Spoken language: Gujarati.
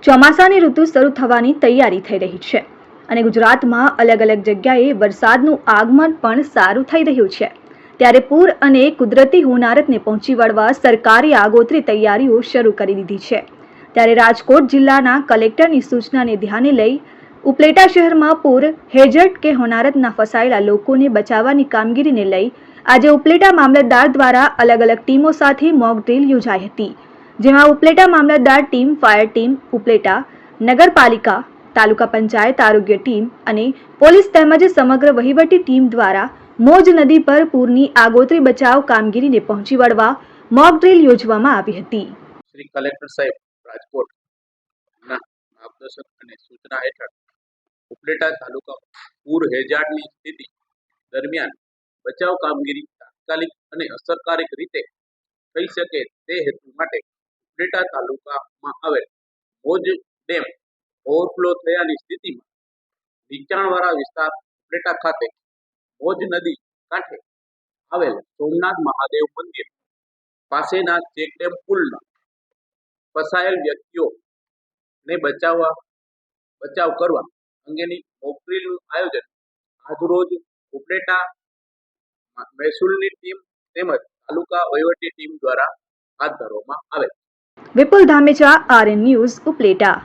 ચોમાસાની ઋતુ શરૂ થવાની તૈયારી થઈ રહી છે અને ગુજરાતમાં અલગ અલગ જગ્યાએ વરસાદનું આગમન પણ સારું થઈ રહ્યું છે। ત્યારે પૂર અને કુદરતી હોનારતને પહોંચી વળવા સરકારે આગોતરી તૈયારીઓ શરૂ કરી દીધી છે। ત્યારે રાજકોટ જિલ્લાના કલેક્ટરની સૂચનાને ધ્યાને લઈ ઉપલેટા શહેરમાં પૂર, હેઝર્ડ કે હોનારતના ફસાયેલા લોકોને બચાવવાની કામગીરીને લઈ આજે ઉપલેટા મામલતદાર દ્વારા અલગ અલગ ટીમો સાથે મોક ડ્રીલ યોજાઈ હતી, જેમાં ઉપલેટા મામલતદાર ટીમ, ફાયર ટીમ ઉપલેટા, નગરપાલિકા, તાલુકા પંચાયત આરોગ્ય ટીમ અને પોલીસ તેમજ સમગ્ર વહીવટી ટીમ દ્વારા મોજ નદી પર પૂરની આગોતરી બચાવ કામગીરીને પહોંચી વળવા મોક ડ્રીલ યોજવામાં આવી હતી। શ્રી કલેક્ટર સાહેબ રાજકોટ ના માર્ગદર્શન અને સૂચના હેઠળ ઉપલેટા તાલુકા પૂર હેઝાર્ડની સ્થિતિ દરમિયાન બચાવ કામગીરી તાત્કાલિક અને અસરકારક રીતે થઈ શકે તે હેતુ માટે ઉપલેટા તાલુકામાં આવેલ મોજ ડેમ ઓવરફ્લો થયાની સ્થિતિમાં નીચાણવાળા વિસ્તાર ઉપલેટા ખાતે મોજ નદી કાંઠે આવેલ સોમનાથ મહાદેવ મંદિર પાસેના ચેકડેમ પુલના ફસાયેલ વ્યક્તિઓને બચાવ કરવા અંગેની મોક ડ્રીલનું આયોજન આજરોજ ઉપલેટા મહેસૂલની ટીમ તેમજ તાલુકા વહીવટી ટીમ દ્વારા હાથ ધરવામાં આવેલ। વિપુલ ધામેચા, RN ન્યૂઝ, ઉપલેટા।